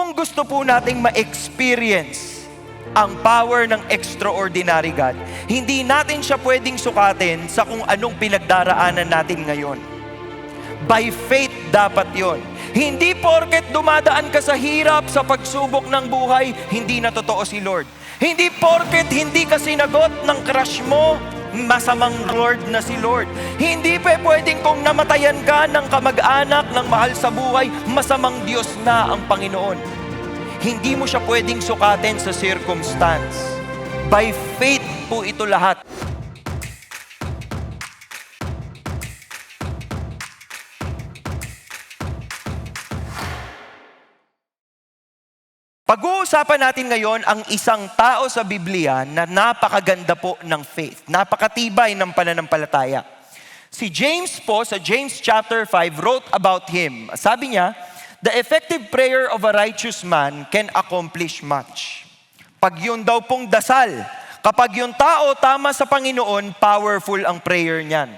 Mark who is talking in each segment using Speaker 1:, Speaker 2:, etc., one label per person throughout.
Speaker 1: Kung gusto po nating ma-experience ang power ng extraordinary God, hindi natin siya pwedeng sukatin sa kung anong pinagdaraanan natin ngayon. By faith dapat yon. Hindi porket dumadaan ka sa hirap, sa pagsubok ng buhay, hindi na totoo si Lord. Hindi porket hindi ka sinagot ng crush mo, masamang Lord na si Lord. Hindi pwedeng kung namatayan ka ng kamag-anak, ng mahal sa buhay, masamang Diyos na ang Panginoon. Hindi mo siya pwedeng sukatin sa circumstance. By faith po ito lahat. Pag-uusapan natin ngayon ang isang tao sa Biblia na napakaganda po ng faith. Napakatibay ng pananampalataya. Si James po, sa James chapter 5, wrote about him. Sabi niya, the effective prayer of a righteous man can accomplish much. Pag yun daw pong dasal, kapag yung tao tama sa Panginoon, powerful ang prayer niyan.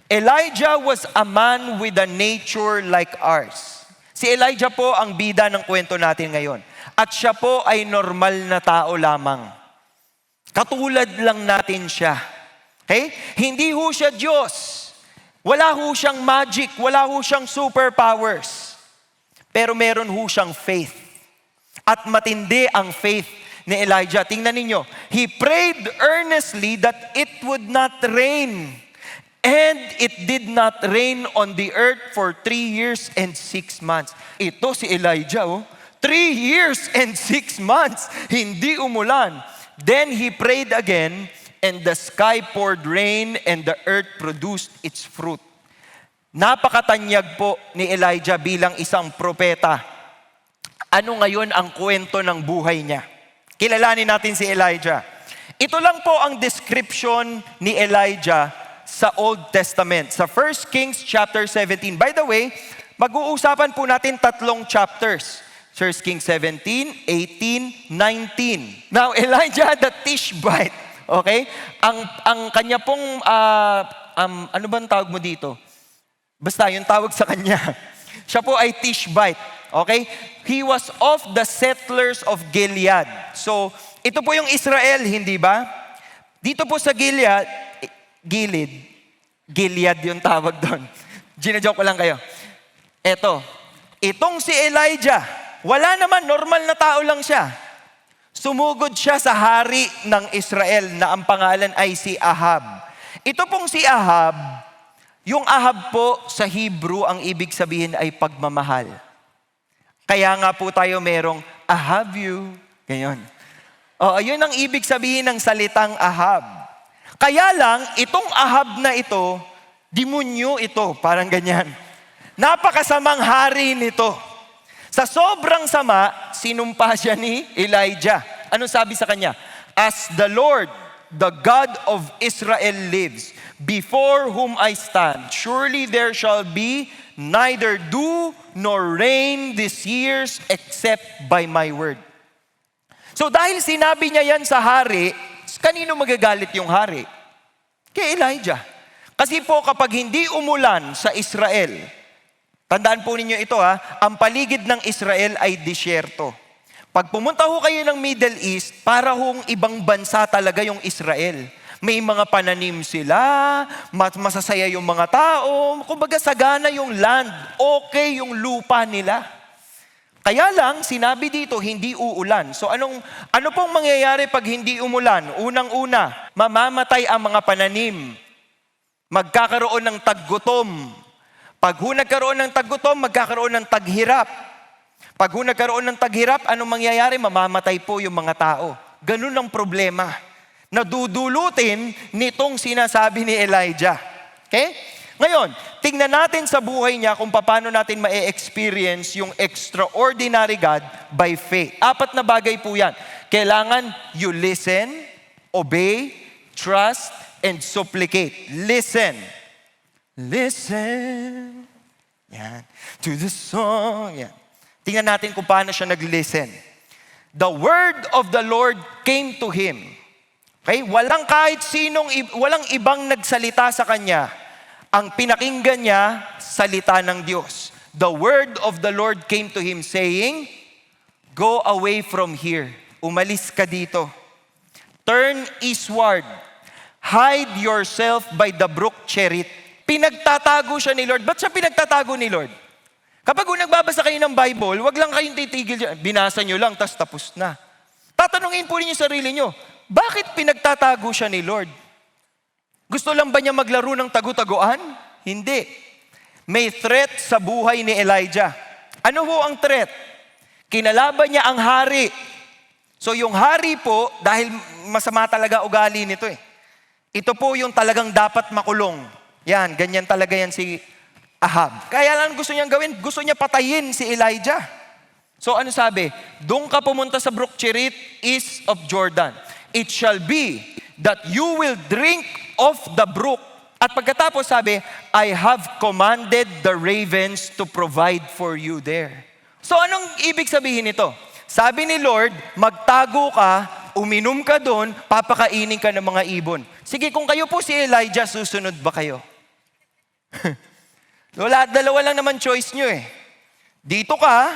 Speaker 1: Elijah was a man with a nature like ours. Si Elijah po ang bida ng kwento natin ngayon. At siya po ay normal na tao lamang. Katulad lang natin siya. Okay? Hindi ho siya Diyos. Wala ho siyang magic, wala ho siyang superpowers. Pero meron ho siyang faith. At matindi ang faith ni Elijah. Tingnan ninyo. He prayed earnestly that it would not rain. And it did not rain on the earth for 3 years and 6 months. Ito si Elijah, 3 years and 6 months, hindi umulan. Then he prayed again, and the sky poured rain, and the earth produced its fruit. Napakatanyag po ni Elijah bilang isang propeta. Ano ngayon ang kwento ng buhay niya? Kilalanin natin si Elijah. Ito lang po ang description ni Elijah sa Old Testament, sa 1 Kings chapter 17. By the way, mag-uusapan po natin 3 chapters. 1 Kings 17, 18, 19. Now, Elijah the Tishbite, okay? Ang kanya pong, ano bang tawag mo dito? Basta, yung tawag sa kanya. Siya po ay Tishbite, okay? He was of the settlers of Gilead. So, ito po yung Israel, hindi ba? Dito po sa Gilead yung tawag doon. Gina-joke ko lang kayo. Itong si Elijah, wala naman, normal na tao lang siya. Sumugod siya sa hari ng Israel na ang pangalan ay si Ahab. Ito pong si Ahab, yung Ahab po sa Hebrew, ang ibig sabihin ay pagmamahal. Kaya nga po tayo merong Ahab you. Ganyan. Yun ang ibig sabihin ng salitang Ahab. Kaya lang, itong Ahab na ito, demonyo ito, parang ganyan. Napakasamang hari nito. Sa sobrang sama, sinumpa siya ni Elijah. Ano sabi sa kanya? As the Lord, the God of Israel lives, before whom I stand, surely there shall be neither dew nor rain this years except by my word. So dahil sinabi niya yan sa hari, kanino magagalit yung hari? Kay Elijah. Kasi po kapag hindi umulan sa Israel, tandaan po ninyo ito ang paligid ng Israel ay disyerto. Pag pumunta ho kayo ng Middle East, para hong ibang bansa talaga yung Israel. May mga pananim sila, masasaya yung mga tao, kumbaga sagana yung land, okay yung lupa nila. Kaya lang, sinabi dito, hindi uulan. So ano pong mangyayari pag hindi umulan? Unang-una, mamamatay ang mga pananim. Magkakaroon ng taggutom. Pag nagkaroon ng taggutom, magkakaroon ng taghirap. Pag nagkaroon ng taghirap, anong mangyayari? Mamamatay po yung mga tao. Ganun ang problema. Nadudulutin nitong sinasabi ni Elijah. Okay? Ngayon, tingnan natin sa buhay niya kung paano natin ma-experience yung extraordinary God by faith. 4 na bagay po yan. Kailangan you listen, obey, trust, and supplicate. Listen. Listen. Yan. To the song. Yan. Tingnan natin kung paano siya nag-listen. The word of the Lord came to him. Okay? Walang walang ibang nagsalita sa kanya. Ang pinakinggan niya, salita ng Diyos. The word of the Lord came to him saying, Go away from here. Umalis ka dito. Turn eastward. Hide yourself by the brook Cherit. Pinagtatago siya ni Lord. Ba't siya pinagtatago ni Lord? Kapag nagbabasa kayo ng Bible, wag lang kayong titigil dyan. Binasa nyo lang, tas tapos na. Tatanungin po ninyo sarili nyo, bakit pinagtatago siya ni Lord? Gusto lang ba niya maglaro ng tagu-taguan? Hindi. May threat sa buhay ni Elijah. Ano ho ang threat? Kinalaban niya ang hari. So yung hari po, dahil masama talaga ugali nito eh. Ito po yung talagang dapat makulong. Yan, ganyan talaga yan si Ahab. Kaya lang gusto niyang gawin, gusto niya patayin si Elijah. So ano sabi? Doon ka pumunta sa brook Cherit, east of Jordan. It shall be that you will drink of the brook. At pagkatapos sabi, I have commanded the ravens to provide for you there. So anong ibig sabihin nito? Sabi ni Lord, magtago ka, uminom ka doon, papakainin ka ng mga ibon. Sige, kung kayo po si Elijah, susunod ba kayo? Wala, dalawa lang naman choice nyo eh. Dito ka,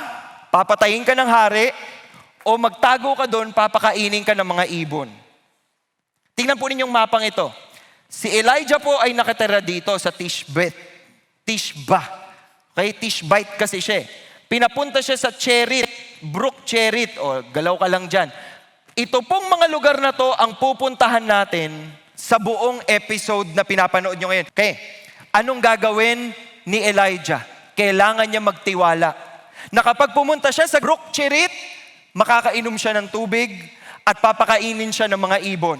Speaker 1: papatayin ka ng hari, o magtago ka doon, papakainin ka ng mga ibon. Tingnan po ninyong mapang ito. Si Elijah po ay nakatira dito sa Tishbet. Tishba. Okay, Tishbite kasi siya. Pinapunta siya sa Cherit, Brook Cherit, o galaw ka lang dyan. Ito pong mga lugar na to ang pupuntahan natin sa buong episode na pinapanood nyo ngayon. Okay, anong gagawin ni Elijah? Kailangan niya magtiwala. Na kapag pumunta siya sa Brook Cherit, makakainom siya ng tubig at papakainin siya ng mga ibon.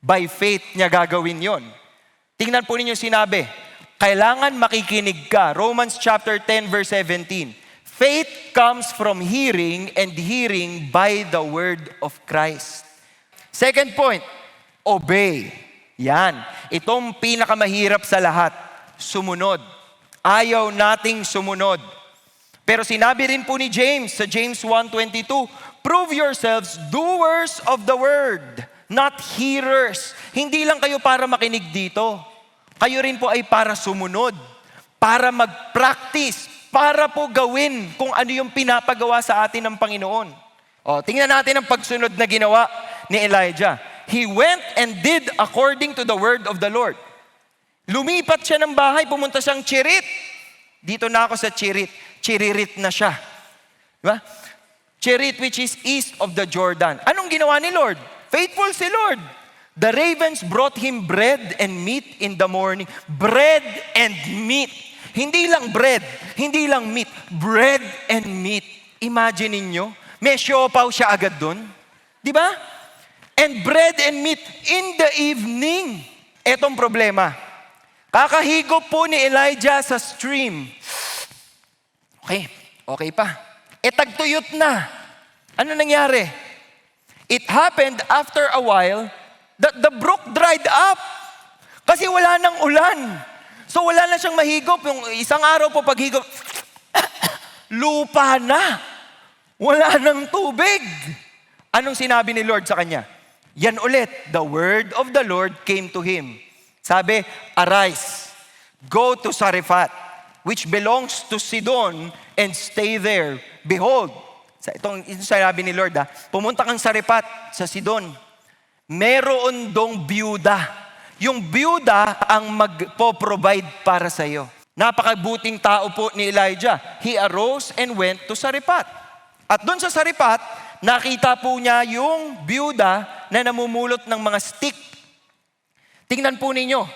Speaker 1: By faith niya gagawin yon. Tingnan po ninyo sinabi, kailangan makikinig ka. Romans chapter 10 verse 17. Faith comes from hearing and hearing by the word of Christ. Second point, obey. Yan. Itong pinakamahirap sa lahat. Sumunod. Ayaw nating sumunod. Pero sinabi rin po ni James sa James 1:22, prove yourselves doers of the word, not hearers. Hindi lang kayo para makinig dito. Kayo rin po ay para sumunod, para mag-practice, para po gawin kung ano yung pinapagawa sa atin ng Panginoon. O, tingnan natin ang pagsunod na ginawa ni Elijah. He went and did according to the word of the Lord. Lumipat siya ng bahay, pumunta siyang Cherit. Dito na ako sa Cherit. Chiririt na siya. Diba? Cherit, which is east of the Jordan. Anong ginawa ni Lord? Faithful si Lord. The ravens brought him bread and meat in the morning. Bread and meat. Hindi lang bread, hindi lang meat. Bread and meat. Imagine ninyo, may siopaw siya agad dun. Di ba? And bread and meat in the evening. Etong problema. Kakahigop po ni Elijah sa stream. Okay pa. Tagtuyot na. Ano nangyari? It happened after a while that the brook dried up. Kasi wala nang ulan. So wala na siyang mahigop. Yung isang araw po paghigop, lupa na. Wala nang tubig. Anong sinabi ni Lord sa kanya? Yan ulit. The word of the Lord came to him. Sabi, arise, go to Sarephat, which belongs to Sidon, and stay there. Behold, itong sinabi ni Lord, pumunta kang Sarephat sa Sidon. Meron dong byuda. Yung byuda ang magpo-provide para sa iyo. Napakabuting tao po ni Elijah. He arose and went to Sarephat. At doon sa Sarephat, nakita po niya yung byuda na namumulot ng mga stick. Tingnan po ninyo.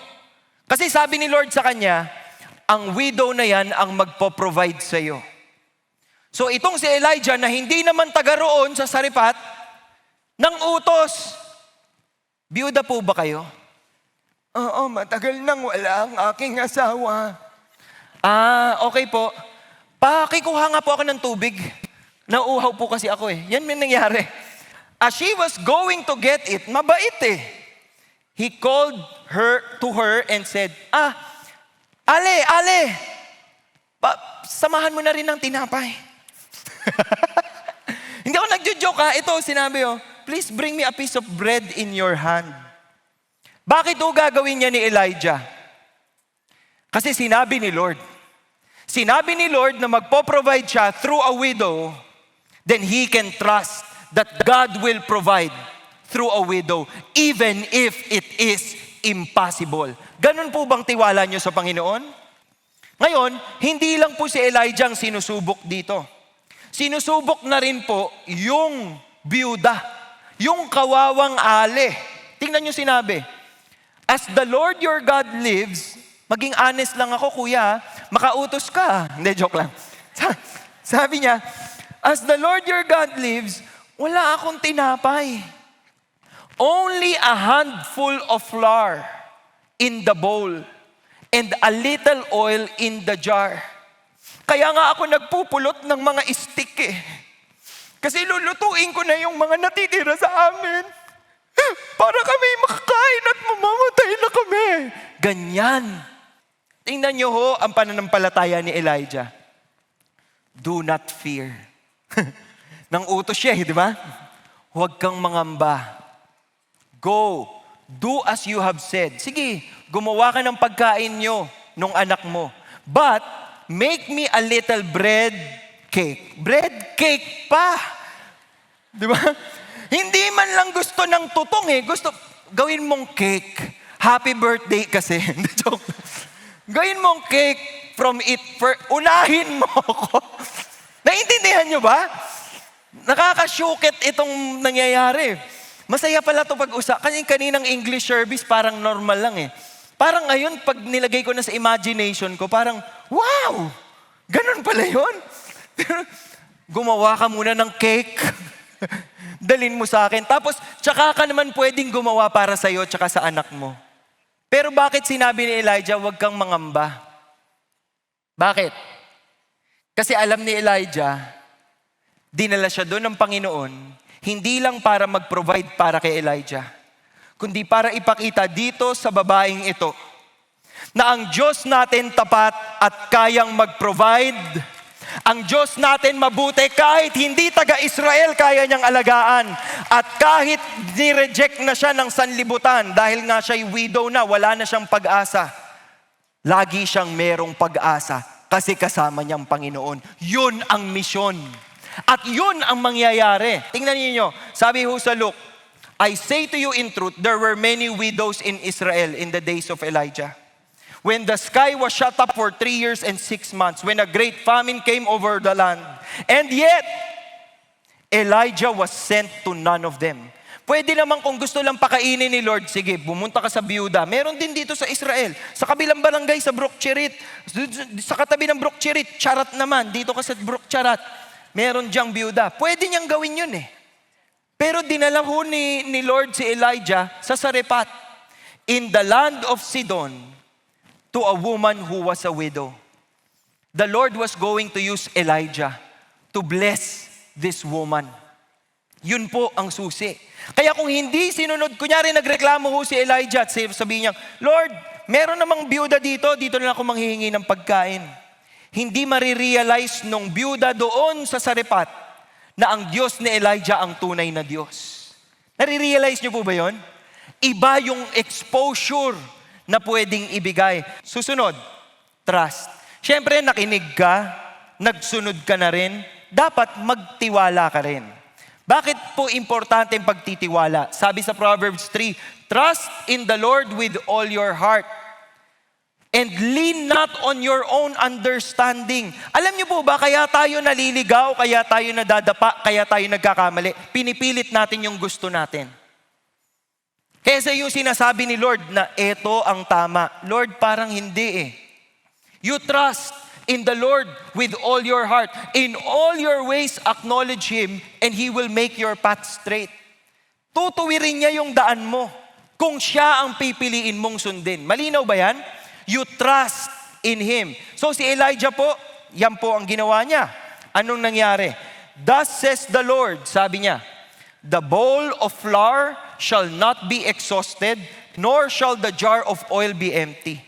Speaker 1: Kasi sabi ni Lord sa kanya, ang widow na yan ang magpo-provide sa iyo. So itong si Elijah na hindi naman taga roon sa Sarephat, nang utos. Byuda po ba kayo? Oo, matagal nang wala ang aking asawa. Okay po. Pakikuha nga po ako ng tubig. Nauuhaw po kasi ako eh. Yan may nangyari. As she was going to get it, mabait eh. He called her to her and said, Ale, samahan mo na rin ng tinapay. Hindi ako nagjo-joke ha. Ito, sinabi please bring me a piece of bread in your hand. Bakit gagawin niya ni Elijah? Kasi sinabi ni Lord. Sinabi ni Lord na magpo-provide siya through a widow then he can trust that God will provide through a widow, even if it is impossible. Ganun po bang tiwala niyo sa Panginoon? Ngayon, hindi lang po si Elijah ang sinusubok dito. Sinusubok na rin po yung biyuda, yung kawawang ale. Tingnan niyo sinabi, as the Lord your God lives, maging honest lang ako kuya, makautos ka. Hindi, joke lang. Sabi niya, as the Lord your God lives, wala akong tinapay. Only a handful of flour in the bowl and a little oil in the jar. Kaya nga ako nagpupulot ng mga stick eh. Kasi lulutuin ko na yung mga natitira sa amin. Para kami makakain at mamamatay na kami. Ganyan. Tingnan niyo ho ang pananampalataya ni Elijah. Do not fear. Nang utos siya, di ba? Huwag kang mangamba. Go, do as you have said. Sige, gumawa ka ng pagkain nyo nung anak mo. But, make me a little bread cake. Bread cake pa. Di ba? Hindi man lang gusto ng tutong eh. Gusto, gawin mong cake. Happy birthday kasi. Joke. Gawin mong cake from it first. Unahin mo ako. Naintindihan nyo ba? Nakakasyukit itong nangyayari. Masaya pala ito pag-usap. Kaninang English service parang normal lang eh. Parang ngayon, pag nilagay ko na sa imagination ko, parang, wow! Ganun pala yun. Gumawa ka muna ng cake. Dalin mo sa akin. Tapos, tsaka ka naman pwedeng gumawa para sa'yo tsaka sa anak mo. Pero bakit sinabi ni Elijah, huwag kang mangamba? Bakit? Kasi alam ni Elijah, dinala siya doon ng Panginoon, hindi lang para mag-provide para kay Elijah, kundi para ipakita dito sa babaeng ito na ang Diyos natin tapat at kayang mag-provide. Ang Diyos natin mabuti kahit hindi taga-Israel kaya niyang alagaan. At kahit ni-reject na siya ng sanlibutan dahil nga siya'y widow na, wala na siyang pag-asa. Lagi siyang merong pag-asa kasi kasama niyang Panginoon. Yun ang misyon. At yun ang mangyayari. Tingnan niyo, sabi ho sa Luke, I say to you in truth, there were many widows in Israel in the days of Elijah. When the sky was shut up for 3 years and 6 months, when a great famine came over the land. And yet, Elijah was sent to none of them. Pwede naman kung gusto lang pakainin ni Lord, sige, bumunta ka sa Biyuda. Meron din dito sa Israel. Sa kabilang barangay, sa Brook Cherith. Sa katabi ng Brook Cherith, Charat naman. Dito ka sa Brook Charat. Meron diyang Biyuda. Pwede niyang gawin yun eh. Pero dinala ho ni Lord si Elijah sa Sarephat, in the land of Sidon, to a woman who was a widow. The Lord was going to use Elijah to bless this woman. Yun po ang susi. Kaya kung hindi sinunod, kunyari nagreklamo ho si Elijah at sabihin niya, Lord, meron namang biyuda dito na ako manghihingi ng pagkain. Hindi marirealize nung biyuda doon sa Sarephat na ang Diyos ni Elijah ang tunay na Diyos. Nare-realize niyo po ba yun? Iba yung exposure na pwedeng ibigay. Susunod, trust. Siyempre, nakinig ka, nagsunod ka na rin, dapat magtiwala ka rin. Bakit po importante ang pagtitiwala? Sabi sa Proverbs 3, trust in the Lord with all your heart and lean not on your own understanding. Alam niyo po ba, kaya tayo naliligaw, kaya tayo nadadapa, kaya tayo nagkakamali. Pinipilit natin yung gusto natin. Kesa yung sinasabi ni Lord na eto ang tama. Lord, parang hindi eh. You trust in the Lord with all your heart. In all your ways, acknowledge Him and He will make your path straight. Tutuwirin niya yung daan mo kung siya ang pipiliin mong sundin. Malinaw ba yan? You trust in Him. So si Elijah po, yan po ang ginawa niya. Anong nangyari? Thus says the Lord, sabi niya, the bowl of flour shall not be exhausted, nor shall the jar of oil be empty.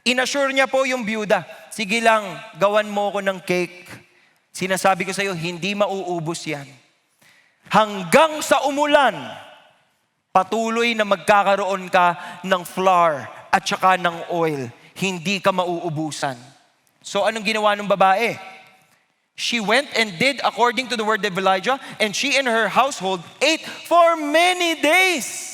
Speaker 1: Inassure niya po yung byuda, sige lang, gawan mo ko ng cake. Sinasabi ko sa iyo, hindi mauubos yan. Hanggang sa umulan, patuloy na magkakaroon ka ng flour at saka ng oil. Hindi ka mauubusan. So anong ginawa ng babae? She went and did according to the word of Elijah, and she and her household ate for many days.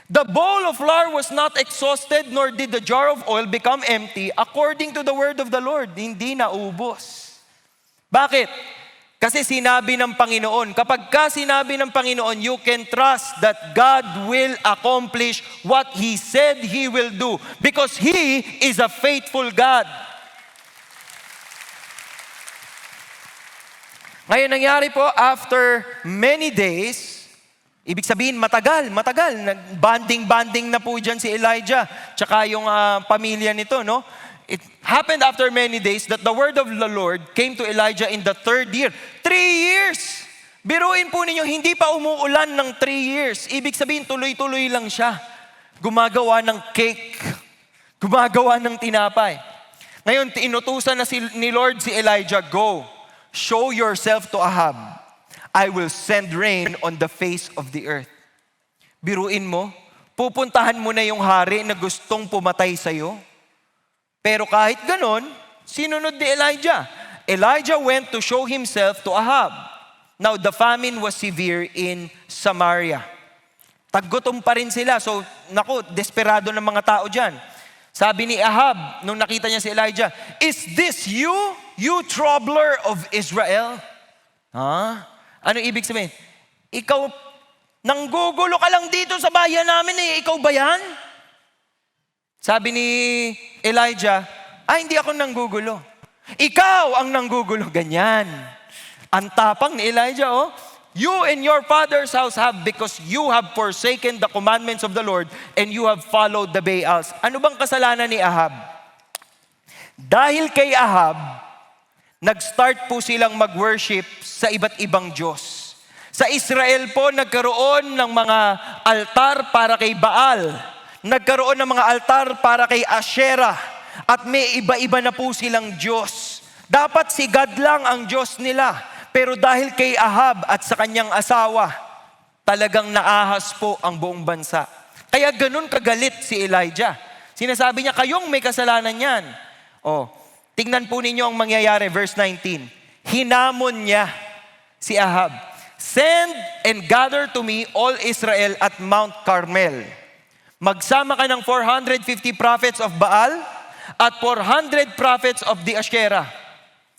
Speaker 1: The bowl of flour was not exhausted, nor did the jar of oil become empty, according to the word of the Lord. Hindi naubos. Bakit? Kasi sinabi ng Panginoon. Kapag ka sinabi ng Panginoon, you can trust that God will accomplish what He said He will do. Because He is a faithful God. Ngayon nangyari po, after many days, ibig sabihin matagal. Nag-banding na po dyan si Elijah, tsaka yung pamilya nito, no? It happened after many days that the word of the Lord came to Elijah in the 3rd year. 3 years! Biruin po ninyo, hindi pa umuulan ng 3 years. Ibig sabihin, tuloy-tuloy lang siya. Gumagawa ng cake. Gumagawa ng tinapay. Ngayon, inutusan na ni Lord si Elijah, go. Show yourself to Ahab. I will send rain on the face of the earth. Biruin mo, pupuntahan mo na yung hari na gustong pumatay sa'yo. Pero kahit ganon, sinunod ni Elijah. Elijah went to show himself to Ahab. Now, the famine was severe in Samaria. Taggutom pa rin sila. So, desperado ng mga tao dyan. Sabi ni Ahab, nung nakita niya si Elijah, is this you, you troubler of Israel? Ano ibig sabihin? Ikaw, nanggugulo ka lang dito sa bayan namin eh. Ikaw ba yan? Sabi ni Elijah, hindi ako nanggugulo. Ikaw ang nanggugulo. Ganyan. Ang tapang ni Elijah, oh. You and your father's house have because you have forsaken the commandments of the Lord and you have followed the Baals. Ano bang kasalanan ni Ahab? Dahil kay Ahab, nag-start po silang mag-worship sa iba't ibang Diyos. Sa Israel po, nagkaroon ng mga altar para kay Baal. Nagkaroon ng mga altar para kay Asherah. At may iba-iba na po silang Diyos. Dapat si God lang ang Diyos nila. Pero dahil kay Ahab at sa kanyang asawa, talagang naahas po ang buong bansa. Kaya ganun kagalit si Elijah. Sinasabi niya, kayong may kasalanan yan. Tingnan po ninyo ang mangyayari, verse 19. Hinamon niya si Ahab, send and gather to me all Israel at Mount Carmel. Magsama ka ng 450 prophets of Baal at 400 prophets of the Asherah.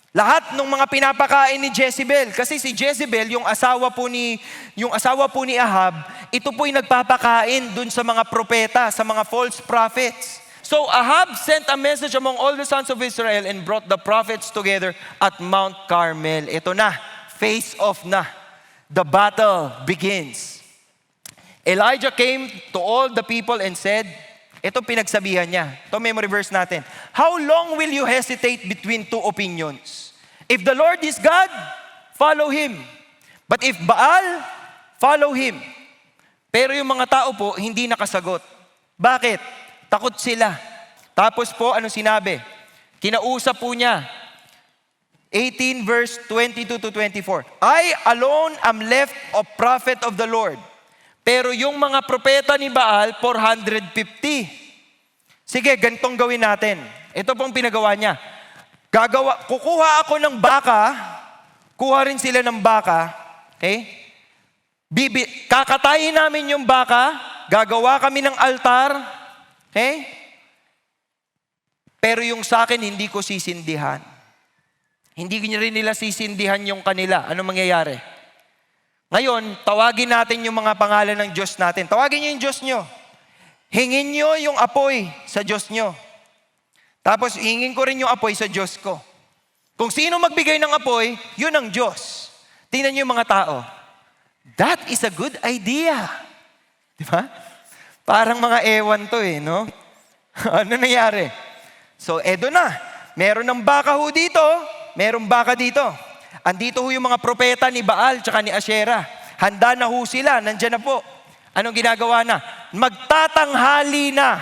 Speaker 1: Lahat ng mga pinapakain ni Jezebel. Kasi si Jezebel, yung asawa po ni Ahab, ito po'y nagpapakain dun sa mga propeta, sa mga false prophets. So Ahab sent a message among all the sons of Israel and brought the prophets together at Mount Carmel. Ito na, face off na. The battle begins. Elijah came to all the people and said, ito pinagsabihan niya. Ito memory verse natin. How long will you hesitate between two opinions? If the Lord is God, follow Him. But if Baal, follow Him. Pero yung mga tao po, hindi nakasagot. Bakit? Takot sila. Tapos po, ano sinabi? Kinausap po niya. 18 verse 22 to 24. I alone am left a prophet of the Lord. Pero yung mga propeta ni Baal, 450. Sige, ganitong gawin natin. Ito pong pinagawa niya. Kukuha ako ng baka, kuha rin sila ng baka, okay? Kakatayin namin yung baka, gagawa kami ng altar, okay? Pero yung sa akin, hindi ko sisindihan. Hindi rin nila sisindihan yung kanila. Ano mangyayari? Ngayon, tawagin natin yung mga pangalan ng Diyos natin. Tawagin niyo yung Diyos niyo. Hingin niyo yung apoy sa Diyos niyo. Tapos hingin ko rin yung apoy sa Diyos ko. Kung sino magbigay ng apoy, yun ang Diyos. Tingnan niyo yung mga tao. That is a good idea. Di ba? Parang mga ewan to eh, no? Ano nangyari? So, edo na. Meron ng baka ho dito. Merong baka dito. Andito ho yung mga propeta ni Baal tsaka ni Asherah. Handa na ho sila, nandyan na po. Anong ginagawa na? Magtatanghali na.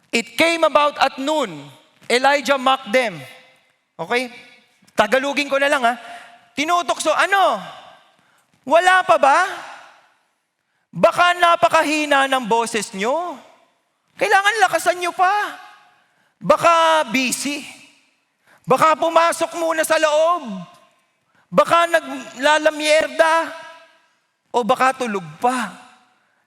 Speaker 1: It came about at noon. Elijah mocked them. Okay? Tagalugin ko na lang ha. Tinutokso, ano? Wala pa ba? Baka napakahina ng boses nyo. Kailangan lakasan nyo pa. Baka busy. Baka pumasok muna sa loob. Baka naglalamyerda. O baka tulog pa.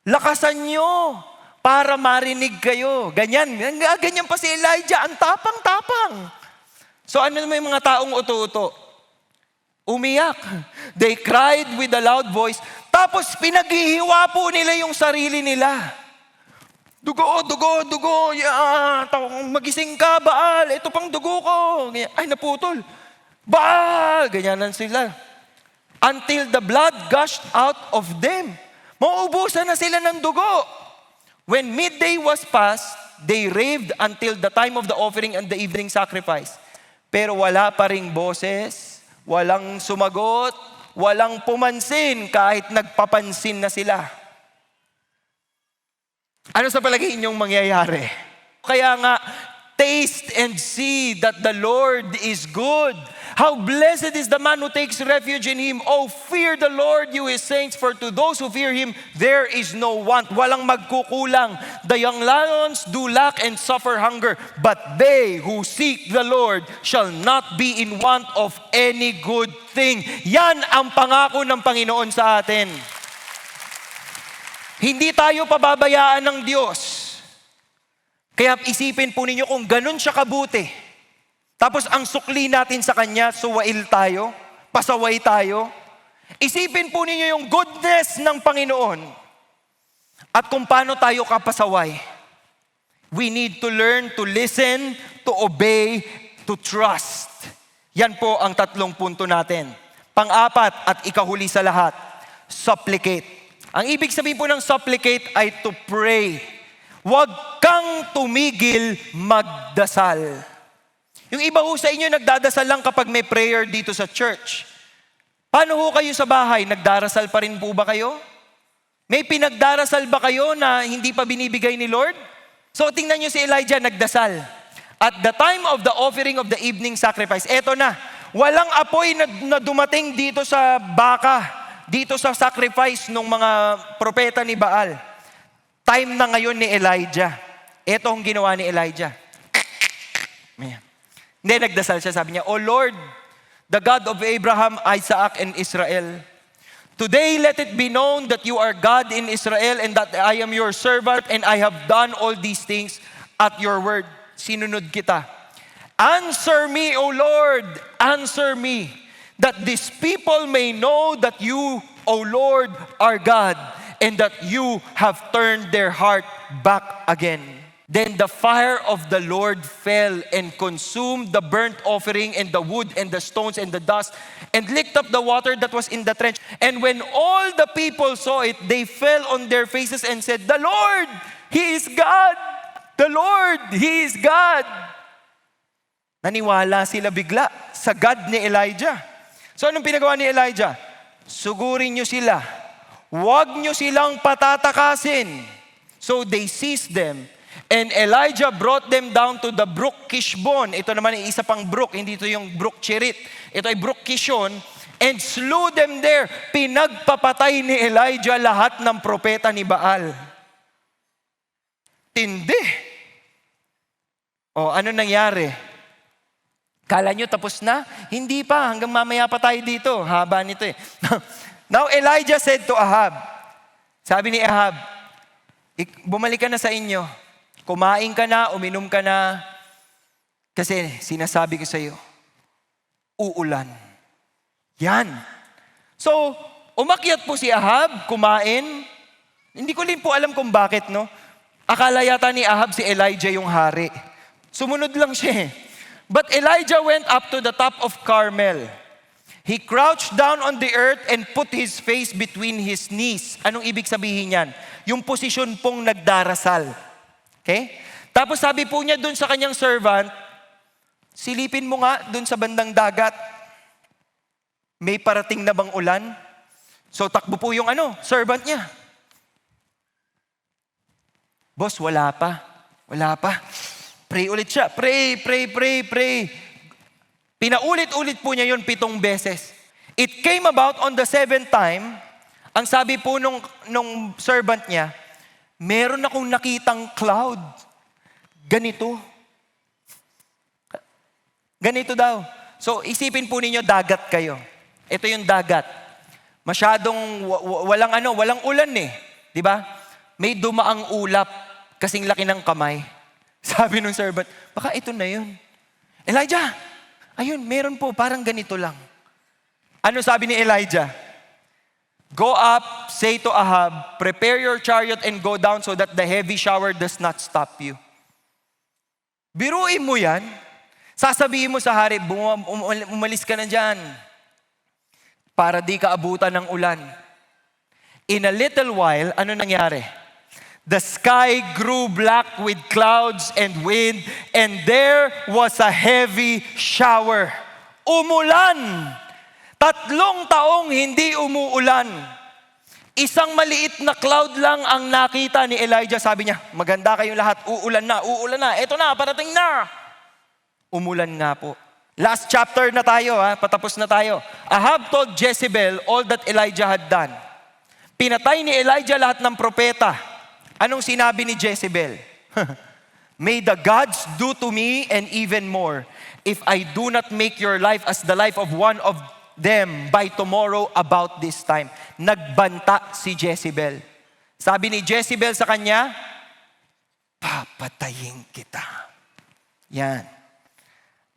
Speaker 1: Lakasan nyo para marinig kayo. Ganyan. Ganyan pa si Elijah. Ang tapang-tapang. So ano naman yung mga taong uto-uto? Umiyak. They cried with a loud voice. Tapos pinaghihiwa po nila yung sarili nila. Dugo, dugo, dugo. Magising ka, Baal. Ito pang dugo ko. Ay, naputol. Baal! Ganyanan sila. Until the blood gushed out of them. Mauubusan na sila ng dugo. When midday was past, they raved until the time of the offering and the evening sacrifice. Pero wala pa ring boses, walang sumagot, walang pumansin kahit nagpapansin na sila. Ano sa palagay inyong mangyayari? Kaya nga, taste and see that the Lord is good. How blessed is the man who takes refuge in Him. Oh, fear the Lord, you His saints, for to those who fear Him, there is no want. Walang magkukulang. The young lions do lack and suffer hunger, but they who seek the Lord shall not be in want of any good thing. Yan ang pangako ng Panginoon sa atin. Hindi tayo pababayaan ng Diyos. Kaya isipin po ninyo kung ganun siya kabuti. Tapos ang sukli natin sa Kanya, suwail tayo, pasaway tayo. Isipin po ninyo yung goodness ng Panginoon at kung paano tayo kapasaway. We need to learn to listen, to obey, to trust. Yan po ang tatlong punto natin. Pang-apat at ikahuli sa lahat, supplicate. Ang ibig sabihin po ng supplicate ay to pray. Huwag kang tumigil magdasal. Yung iba ho sa inyo nagdadasal lang kapag may prayer dito sa church. Paano ho kayo sa bahay? Nagdarasal pa rin po ba kayo? May pinagdarasal ba kayo na hindi pa binibigay ni Lord? So tingnan nyo si Elijah, nagdasal. At the time of the offering of the evening sacrifice, eto na, walang apoy na dumating dito sa baka, dito sa sacrifice ng mga propeta ni Baal. Time na ngayon ni Elijah. Ito ang ginawa ni Elijah. Hindi, nagdasal siya. Sabi niya, O Lord, the God of Abraham, Isaac, and Israel, today let it be known that you are God in Israel and that I am your servant and I have done all these things at your word. Sinunod kita. Answer me, O Lord, answer me, that these people may know that you, O Lord, are God, and that you have turned their heart back again. Then the fire of the Lord fell and consumed the burnt offering and the wood and the stones and the dust and licked up the water that was in the trench. And when all the people saw it, they fell on their faces and said, The Lord, He is God! The Lord, He is God! Naniwala sila bigla sa God ni Elijah. So anong pinagawa ni Elijah? Sugurin nyo sila. Huwag nyo silang patatakasin. So they seized them. And Elijah brought them down to the brook Kishbon. Ito naman ay isa pang brook. Hindi ito yung brook Cherit. Ito ay brook Kishon. And slew them there. Pinagpapatay ni Elijah lahat ng propeta ni Baal. Tindi. O ano nangyari? Kala nyo tapos na? Hindi pa. Hanggang mamaya pa tayo dito. Haba nito eh. Now Elijah said to Ahab, sabi ni Ahab, bumalik ka na sa inyo. Kumain ka na, uminom ka na. Kasi sinasabi ko sa iyo, uulan. Yan. So, umakyat po si Ahab, kumain. Hindi ko rin po alam kung bakit, no? Akala yata ni Ahab si Elijah yung hari. Sumunod lang siya eh. But Elijah went up to the top of Carmel. He crouched down on the earth and put his face between his knees. Anong ibig sabihin yan? Yung posisyon pong nagdarasal. Okay? Tapos sabi po niya dun sa kanyang servant, silipin mo nga dun sa bandang dagat. May parating na bang ulan? So takbo po yung servant niya. Boss, wala pa. Wala pa. Pray ulit siya. Pray. Pinaulit-ulit po niya yun 7 beses. It came about on the 7th time, ang sabi po nung servant niya, meron akong nakitang cloud. Ganito. Ganito daw. So isipin po ninyo, dagat kayo. Ito yung dagat. Masyadong walang ulan eh. 'Di ba? May dumaang ulap kasing laki ng kamay. Sabi nung servant, baka ito na yun. Elijah, ayun, meron po, parang ganito lang. Ano sabi ni Elijah? Go up, say to Ahab, prepare your chariot and go down so that the heavy shower does not stop you. Biruin mo yan. Sasabihin mo sa hari, umalis ka na dyan para di ka abutan ng ulan. In a little while, ano nangyari? The sky grew black with clouds and wind, and there was a heavy shower. Umulan. 3 taong hindi umuulan. Isang maliit na cloud lang ang nakita ni Elijah. Sabi niya, maganda kayong lahat, uulan na. Eto na, parating na. Umulan nga po. Last chapter na tayo, patapos na tayo. Ahab told Jezebel all that Elijah had done. Pinatay ni Elijah lahat ng propeta. Anong sinabi ni Jezebel? May the gods do to me and even more if I do not make your life as the life of one of them by tomorrow about this time. Nagbanta si Jezebel. Sabi ni Jezebel sa kanya, papatayin kita. Yan.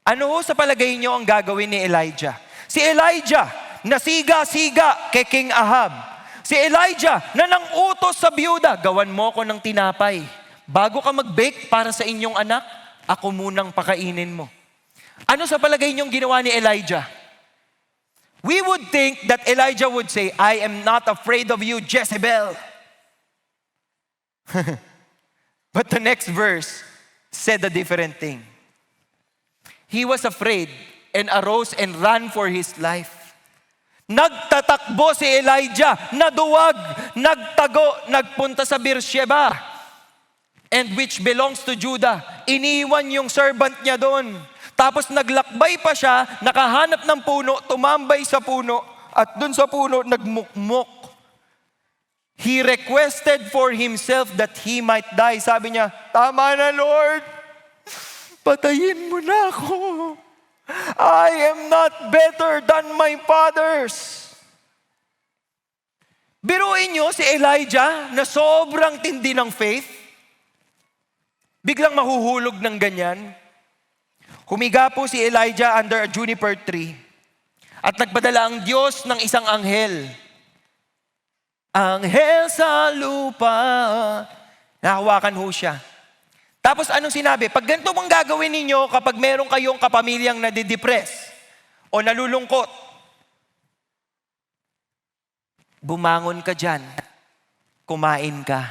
Speaker 1: Ano sa palagay niyo ang gagawin ni Elijah? Si Elijah, nasiga-siga kay King Ahab. Si Elijah, na nang-utos sa biyuda, gawan mo ko ng tinapay. Bago ka mag-bake para sa inyong anak, ako munang pakainin mo. Ano sa palagay niyong ginawa ni Elijah? We would think that Elijah would say, I am not afraid of you, Jezebel. But the next verse said a different thing. He was afraid and arose and ran for his life. Nagtatakbo si Elijah, naduwag, nagtago, nagpunta sa Beersheba, and which belongs to Judah. Iniwan yung servant niya doon. Tapos naglakbay pa siya, nakahanap ng puno, tumambay sa puno, at doon sa puno nagmukmok. He requested for himself that he might die. Sabi niya, tama na Lord, patayin mo na ako. I am not better than my fathers. Biruin niyo si Elijah na sobrang tindi ng faith, biglang mahuhulog ng ganyan. Humiga po si Elijah under a juniper tree at nagpadala ang Diyos ng isang anghel. Anghel sa lupa. Nahawakan ho siya. Tapos anong sinabi? Pag ganito mong gagawin ninyo kapag meron kayong kapamilyang nadidepress o nalulungkot, bumangon ka dyan, kumain ka.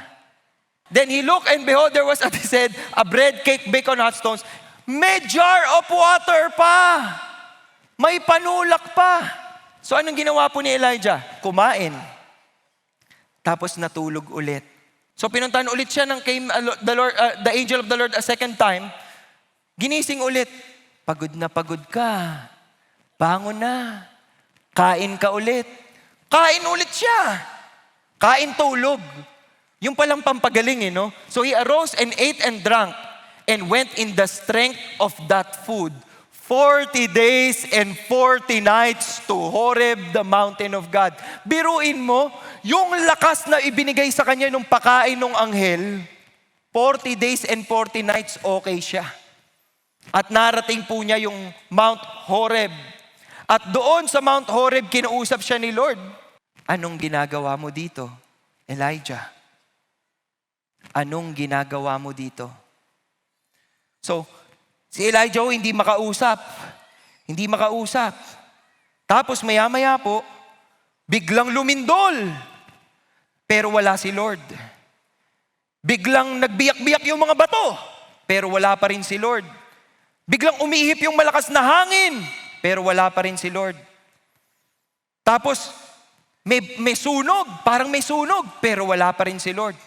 Speaker 1: Then he looked and behold, there was at his head a bread cake baked on hot stones. May jar of water pa. May panulak pa. So anong ginawa po ni Elijah? Kumain. Tapos natulog ulit. So pinuntahan ulit siya ng the angel of the Lord a second time. Ginising ulit. Pagod na pagod ka. Bangon na. Kain ka ulit. Kain ulit siya. Kain tulog. Yung palang pampagaling no? So he arose and ate and drank and went in the strength of that food 40 days and 40 nights to Horeb, the mountain of God. Biruin mo, yung lakas na ibinigay sa kanya nung pakain ng anghel, 40 days and 40 nights okay siya. At narating po niya yung Mount Horeb. At doon sa Mount Horeb, kinausap siya ni Lord. Anong ginagawa mo dito, Elijah? Anong ginagawa mo dito? So, si Elijah hindi makausap. Hindi makausap. Tapos maya-maya po, biglang lumindol. Pero wala si Lord. Biglang nagbiyak-biyak yung mga bato. Pero wala pa rin si Lord. Biglang umihip yung malakas na hangin. Pero wala pa rin si Lord. Tapos, may sunog. Parang may sunog. Pero wala pa rin si Lord.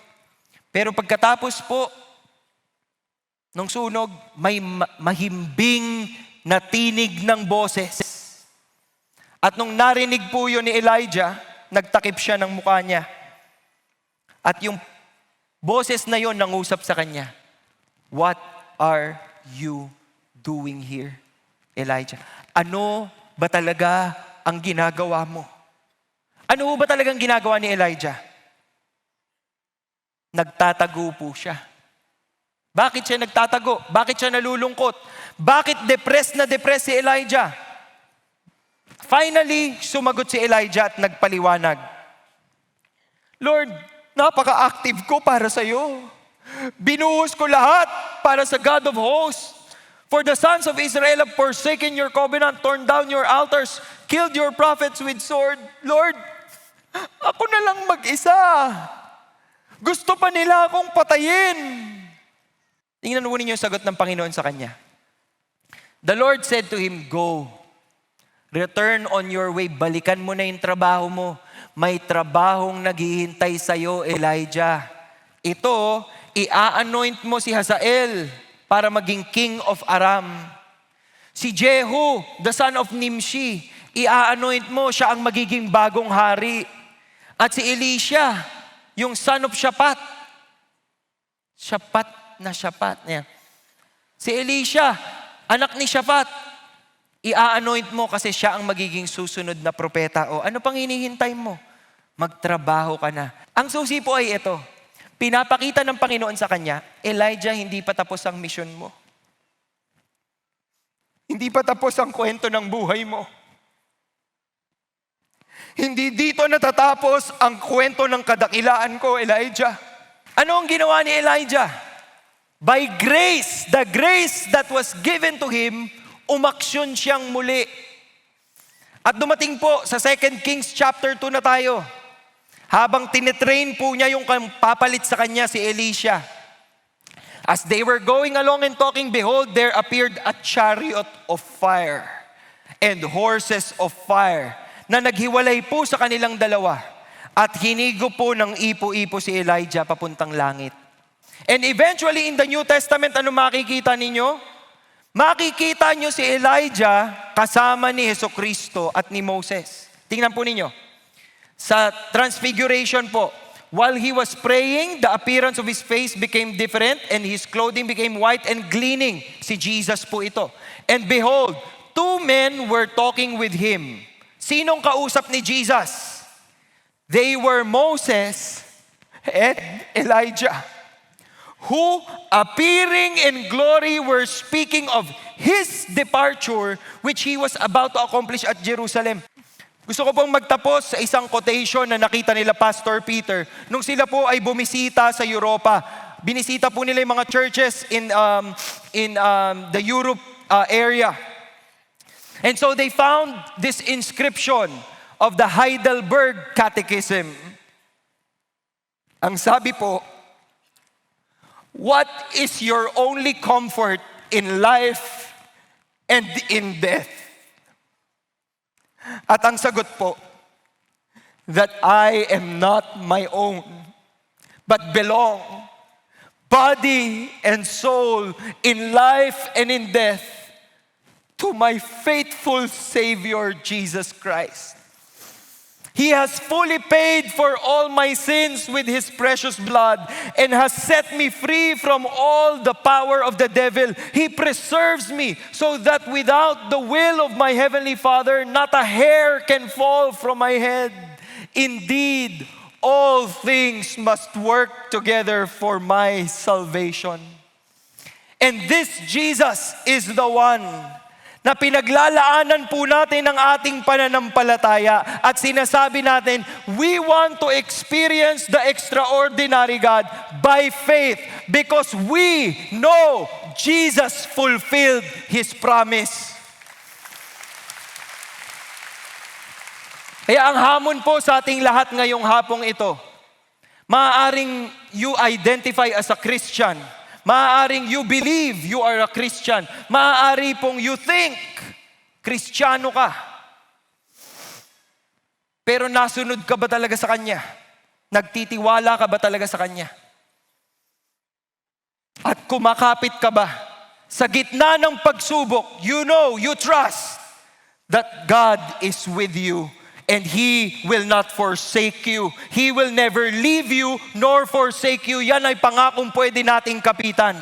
Speaker 1: Pero pagkatapos po, nung sunog, may mahimbing na tinig ng boses. At nung narinig po yun ni Elijah, nagtakip siya ng mukha niya. At yung boses na yun nangusap sa kanya, what are you doing here, Elijah, ano ba talaga ang ginagawa mo? Ano ba talagang ginagawa ni Elijah? Nagtatago po siya. Bakit siya nagtatago? Bakit siya nalulungkot? Bakit depressed si Elijah? Finally, sumagot si Elijah at nagpaliwanag. Lord, napaka-active ko para sa iyo. Binuhos ko lahat para sa God of hosts. For the sons of Israel have forsaken your covenant, torn down your altars, killed your prophets with sword. Lord, ako na lang mag-isa. Gusto pa nila akong patayin. Tingnan mo ninyo yung sagot ng Panginoon sa kanya. The Lord said to him, go. Return on your way. Balikan mo na yung trabaho mo. May trabahong naghihintay sa'yo, Elijah. Ito, i-anoint mo si Hazael para maging king of Aram. Si Jehu, the son of Nimshi, i-anoint mo, siya ang magiging bagong hari. At si Elisha, yung son of Shaphat. Shaphat. Yeah. Si Elisha, anak ni Shaphat, i-anoint mo kasi siya ang magiging susunod na propeta. O ano pang hinihintay mo? Magtrabaho ka na. Ang susi po ay ito. Pinapakita ng Panginoon sa kanya, Elijah, hindi pa tapos ang mission mo. Hindi pa tapos ang kwento ng buhay mo. Hindi dito natatapos ang kwento ng kadakilaan ko, Elijah. Ano ang ginawa ni Elijah? By grace, the grace that was given to him, umaksyon siyang muli. At dumating po sa 2 Kings chapter 2 na tayo. Habang tinitrain po niya yung papalit sa kanya si Elisha. As they were going along and talking, behold, there appeared a chariot of fire and horses of fire na naghiwalay po sa kanilang dalawa. At hinigo po ng ipo-ipo si Elijah papuntang langit. And eventually in the New Testament, ano makikita ninyo? Makikita nyo si Elijah kasama ni Jesucristo at ni Moses. Tingnan po ninyo. Sa Transfiguration po, while he was praying, the appearance of his face became different and his clothing became white and gleaming. Si Jesus po ito. And behold, two men were talking with him. Sinong kausap ni Jesus? They were Moses and Elijah, who appearing in glory were speaking of his departure which he was about to accomplish at Jerusalem. Gusto ko pong magtapos sa isang quotation na nakita nila Pastor Peter nung sila po ay bumisita sa Europa. Binisita po nila yung mga churches in the Europe area. And so they found this inscription of the Heidelberg Catechism. Ang sabi po, what is your only comfort in life and in death? At ang sagot po, that I am not my own, but belong, body and soul, in life and in death, to my faithful Savior, Jesus Christ. He has fully paid for all my sins with His precious blood and has set me free from all the power of the devil. He preserves me so that without the will of my Heavenly Father, not a hair can fall from my head. Indeed, all things must work together for my salvation. And this Jesus is the one na pinaglalaanan po natin ang ating pananampalataya at sinasabi natin, we want to experience the extraordinary God by faith because we know Jesus fulfilled His promise. Kaya ang hamon po sa ating lahat ngayong hapong ito, maaaring you identify as a Christian. Maaaring you believe you are a Christian. Maaari pong you think Kristiyano ka. Pero nasunod ka ba talaga sa Kanya? Nagtitiwala ka ba talaga sa Kanya? At kumakapit ka ba? Sa gitna ng pagsubok, you know, you trust that God is with you. And He will not forsake you. He will never leave you nor forsake you. Yan ay pangakong pwede nating kapitan.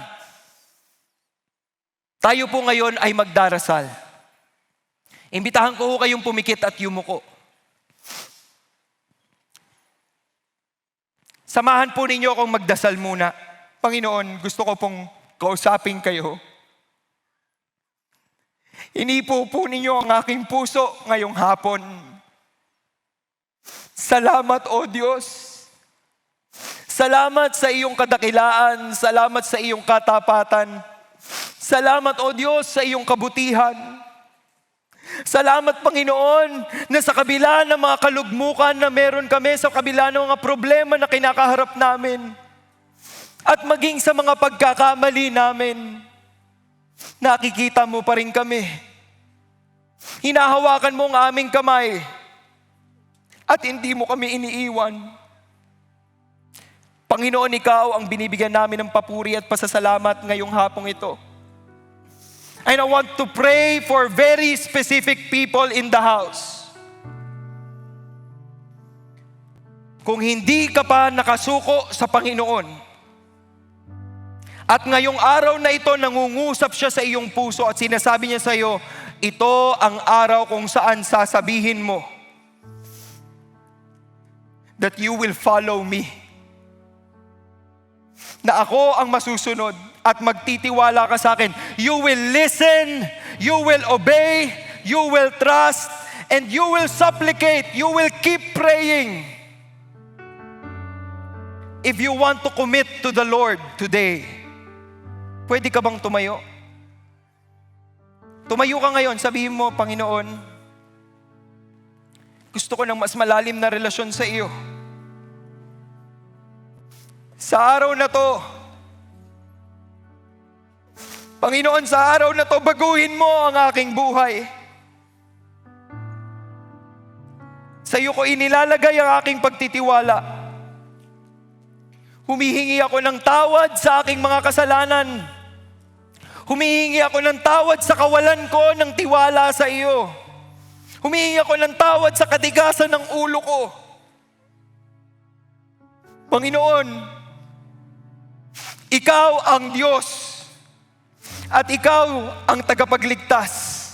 Speaker 1: Tayo po ngayon ay magdarasal. Imbitahan ko ho kayong pumikit at yumuko. Samahan po ninyo akong magdasal muna. Panginoon, gusto ko pong kausapin kayo. Inipo po ninyo ang aking puso ngayong hapon. Salamat, O Diyos. Salamat sa iyong kadakilaan. Salamat sa iyong katapatan. Salamat, O Diyos, sa iyong kabutihan. Salamat, Panginoon, na sa kabila ng mga kalugmukan na meron kami, sa kabila ng mga problema na kinakaharap namin, at maging sa mga pagkakamali namin, nakikita mo pa rin kami. Hinahawakan mo ang aming kamay at hindi mo kami iniiwan. Panginoon, ikaw ang binibigyan namin ng papuri at pasasalamat ngayong hapong ito. And I want to pray for very specific people in the house. Kung hindi ka pa nakasuko sa Panginoon, at ngayong araw na ito nangungusap siya sa iyong puso at sinasabi niya sa iyo, ito ang araw kung saan sasabihin mo that you will follow me. Na ako ang masusunod at magtitiwala ka sa akin. You will listen, you will obey, you will trust, and you will supplicate, you will keep praying. If you want to commit to the Lord today, pwede ka bang tumayo? Tumayo ka ngayon, sabihin mo, Panginoon, gusto ko ng mas malalim na relasyon sa iyo. Sa araw na to, Panginoon, sa araw na to, baguhin mo ang aking buhay. Sa iyo ko inilalagay ang aking pagtitiwala. Humihingi ako ng tawad sa aking mga kasalanan. Humihingi ako ng tawad sa kawalan ko ng tiwala sa iyo. Humihingi ako ng tawad sa katigasan ng ulo ko. Panginoon, ikaw ang Diyos at ikaw ang tagapagligtas.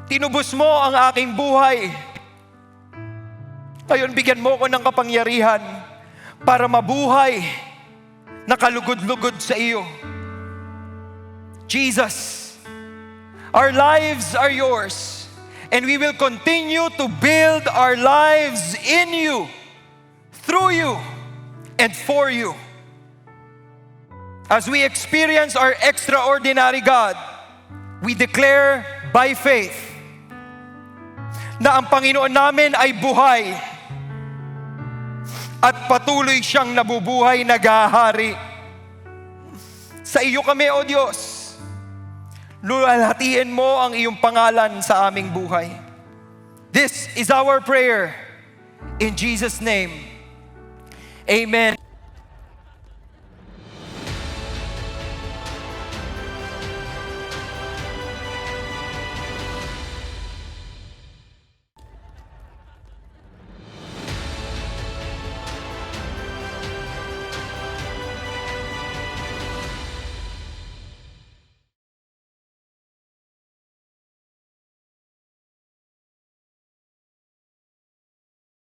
Speaker 1: Tinubos mo ang aking buhay. Ngayon, bigyan mo ko ng kapangyarihan para mabuhay na kalugod-lugod sa iyo. Jesus, our lives are yours, and we will continue to build our lives in you, through you, and for you. As we experience our extraordinary God, we declare by faith na ang Panginoon namin ay buhay at patuloy siyang nabubuhay, naghahari. Sa iyo kami, O Diyos, luwalhatiin mo ang iyong pangalan sa aming buhay. This is our prayer in Jesus' name. Amen.